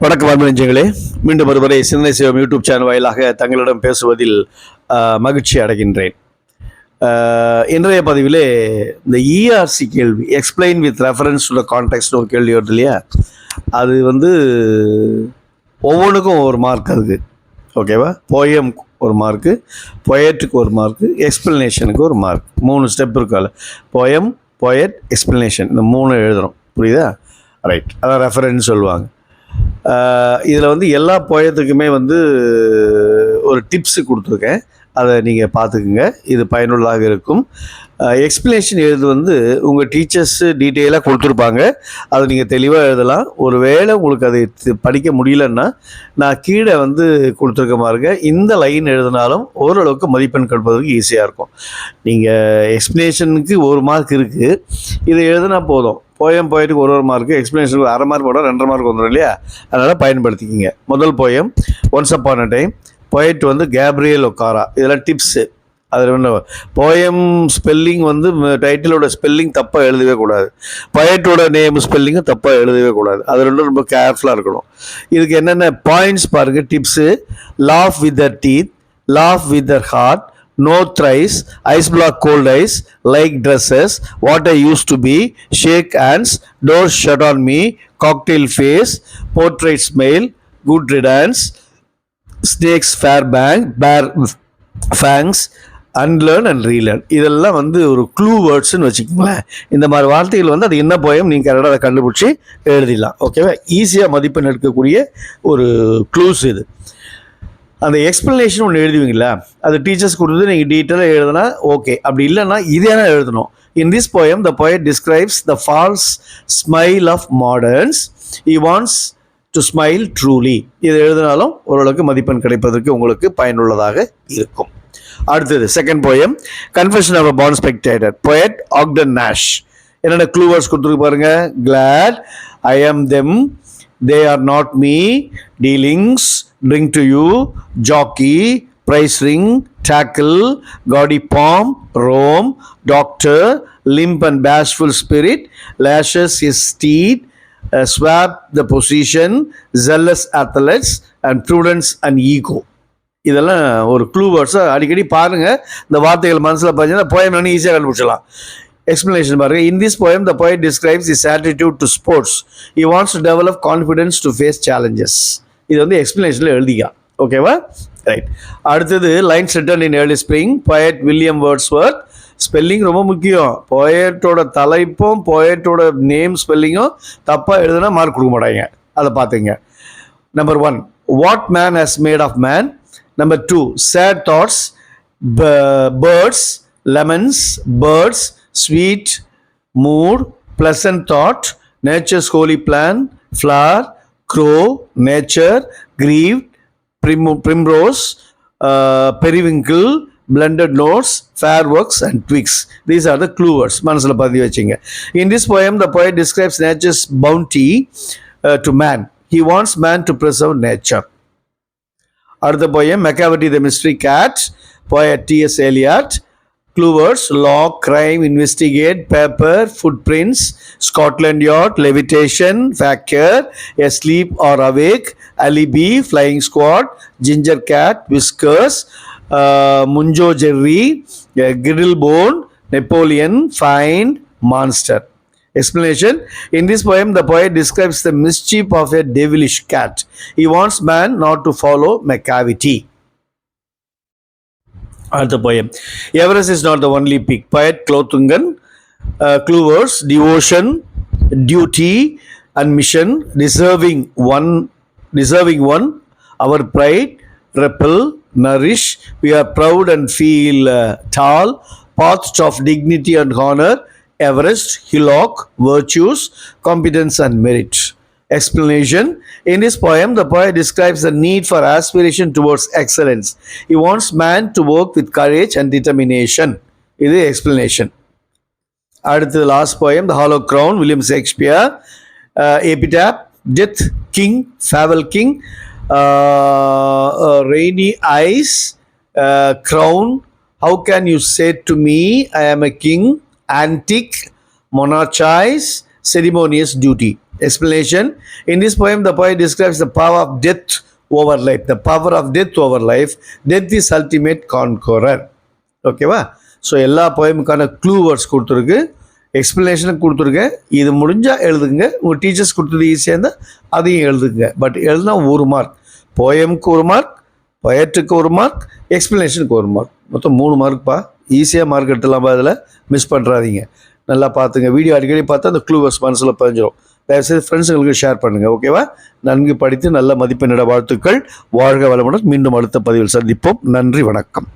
வணக்கம் அன்பு நெஞ்சங்களே, மீண்டும் ஒருமுறை சிந்தனை செய்வோம் யூடியூப் சேனல் வாயிலாக தங்களிடம் பேசுவதில் மகிழ்ச்சி அடைகின்றேன். இன்றைய பதிவிலே இந்த இஆர்சி கேள்வி, explain with reference to the context ஒரு கேள்வி வருது இல்லையா, அது ஒவ்வொன்றுக்கும் ஒரு மார்க் அதுக்கு. ஓகேவா? போயம் ஒரு மார்க்கு, பொயட்டுக்கு ஒரு மார்க்கு, எக்ஸ்பிளனேஷனுக்கு ஒரு மார்க். 3 ஸ்டெப் இருக்கும் அதில். போயம், பொயட், எக்ஸ்பிளனேஷன், இந்த 3 எழுதுகிறோம். புரியுதா? ரைட். அதான் ரெஃபரன்ஸ் சொல்லுவாங்க. இதில் எல்லா போயத்துக்குமே ஒரு டிப்ஸு கொடுத்துருக்கேன். அதை நீங்கள் பார்த்துக்குங்க, இது பயனுள்ளதாக இருக்கும். எக்ஸ்பிளனேஷன் எழுது உங்கள் டீச்சர்ஸு டீட்டெயிலாக கொடுத்துருப்பாங்க, அதை நீங்கள் தெளிவாக எழுதலாம். ஒரு வேளை உங்களுக்கு அதை படிக்க முடியலன்னா நான் கீழே கொடுத்துருக்க பாருங்க, இந்த லைன் எழுதினாலும் ஓரளவுக்கு மதிப்பெண் கொடுப்பதற்கு ஈஸியாக இருக்கும். நீங்கள் எக்ஸ்பிளனேஷனுக்கு 1 மார்க் இருக்குது, இதை எழுதினா போதும். போயட்டுக்கு ஒரு மார்க்கு, எக்ஸ்பிளனேஷனுக்கு 1/2 மார்க் போட 2.5 மார்க் வந்துடும் இல்லையா? அதனால் பயன்படுத்திக்கிங்க. முதல் poem once upon a time, poet Gabriel Okara. இதெல்லாம் டிப்ஸு. அதில் போயம் ஸ்பெல்லிங் டைட்டிலோட ஸ்பெல்லிங் தப்பாக எழுதவே கூடாது, பொயட்டோட நேம் ஸ்பெல்லிங்கும் தப்பாக எழுதவே கூடாது. அது ரொம்ப கேர்ஃபுல்லாக இருக்கணும். இதுக்கு என்னென்ன பாயிண்ட்ஸ் பாருங்கள், tips. Laugh with their teeth, laugh with their heart, no thrice, ice block cold ice, like dresses, what I used to be, shake hands, doors shut on me, cocktail face, portrait smile, good riddance, snakes fair bang, bear fangs, unlearn and relearn. இதெல்லாம் ஒரு clue வேர்ட்ஸ்ன்னு வச்சுக்கோங்களேன். இந்த மாதிரி வார்த்தைகள் அது என்ன poem நீங்கள் கரெக்டாக அதை கண்டுபிடிச்சி எழுதிடலாம். ஓகேவா? ஈஸியாக மதிப்பெண் எடுக்கக்கூடிய ஒரு க்ளூஸ் இது. அந்த எக்ஸ்பிளனேஷன் ஒன்று எழுதுவீங்களா, அது டீச்சர்ஸ் கொடுத்து நீங்கள் டீட்டெயிலாக எழுதுனா ஓகே. அப்படி இல்லைன்னா இதே தான் எழுதணும். In this poem the poet describes the false smile of moderns. He wants to smile truly. இது எழுதினாலும் ஓரளவுக்கு மதிப்பெண் கிடைப்பதற்கு உங்களுக்கு பயனுள்ளதாக இருக்கும். அடுத்தது second poem, confession of a born spectator, poet Ogden Nash. என்னென்ன க்ளூ வேர்ட்ஸ் கொடுத்துருக்கு பாருங்க. glad, I am them, they are not me, dealings, drink to you, jockey, price ring, tackle, gaudy palm, Rome, doctor, limp and bashful spirit, lashes his steed, swap the position, zealous athletes, and prudence and ego. இதெல்லாம் ஒரு clue வேர்ட்ஸை அடிக்கடி பாருங்கள். இந்த வார்த்தைகள் மனசில் பார்த்தீங்கன்னா poem ஈஸியாக கண்டுபிடிச்சலாம். Explanation பாருங்க. In this poem the poet describes his attitude to sports. He wants to develop confidence to face challenges. இது எக்ஸ்பிளனேஷனில் எழுதிக்கா. ஓகேவா? ரைட். அடுத்தது lines written in early spring, poet William Wordsworth. Spelling ரொம்ப முக்கியம். போயட்டோட தலைப்பும் போயட்டோட நேம் ஸ்பெல்லிங்கும் தப்பாக எழுதுனா mark கொடுக்க மாட்டாங்க, அதை பார்த்துங்க. Number 1, what man has made of man. Number 2, sad thoughts, birds, lemons, birds, sweet mood, pleasant thought, nature's holy plan, flower, crow, nature, grieved, primrose, periwinkle, blended notes, fireworks and twigs. These are the clue words. மனசுல பதிவு வச்சுங்க. In this poem the poet describes nature's bounty to man. He wants man to preserve nature. அடுத்த poem, Macavity the mystery cat, poet T.S. Eliot. Clue words: law, crime, investigate, paper, footprints, Scotland Yard, levitation, factor, asleep or awake, alibi, flying squad, ginger cat, whiskers, Munjo Jerry, griddle bone, Napoleon, find, monster. Explanation: in this poem the poet describes the mischief of a devilish cat. He wants man not to follow Macavity. அடுத்த poem, Everest is not the only peak, poet Clothungan. Clue words: devotion, duty and mission, deserving one, our pride, repel, nourish, we are proud and feel tall, paths of dignity and honor, Everest, hillock, virtues, competence and merit. Explanation: in this poem the poet describes the need for aspiration towards excellence. He wants man to work with courage and determination. This is explanation. அடுத்து last poem, the hollow crown, William Shakespeare. Epitaph, death king, farewell king, rainy eyes, crown, how can you say to me I am a king, antique, monarchize, ceremonious duty. explanation. In this poem, the poet describes the power of death over life. The power of death over life. Death is ultimate conqueror. ஓகேவா? So எல்லா போயமுக்கான clue words கொடுத்துருக்கு, எக்ஸ்ப்ளனேஷனும் கொடுத்துருக்கேன். இது முடிஞ்சால் எழுதுங்க. உங்கள் teachers கொடுத்தது ஈஸியாக இருந்தால் அதையும் எழுதுங்க. பட் எழுதுனா 1 மார்க். போயமுக்கு 1 மார்க், பொயட்டுக்கு 1 மார்க், எக்ஸ்ப்ளனேஷனுக்கு 1 மார்க். மொத்தம் 3 மார்க்ப்பா. ஈஸியாக மார்க் எடுத்துலாமா? அதில் மிஸ் பண்ணுறாதீங்க. நல்லா பார்த்துங்க. வீடியோ அடிக்கடி பார்த்தா அந்த க்ளூ வேர்ட்ஸ் மனசில் பதிஞ்சிடும். தயவுசெய்து ஃப்ரெண்ட்ஸுங்களுக்கு ஷேர் பண்ணுங்கள். ஓகேவா? நன்கு படித்து நல்ல மதிப்பெண்ணிட வாழ்த்துக்கள். வாழ்க வளமுடன். மீண்டும் அடுத்த பதிவில் சந்திப்போம். நன்றி, வணக்கம்.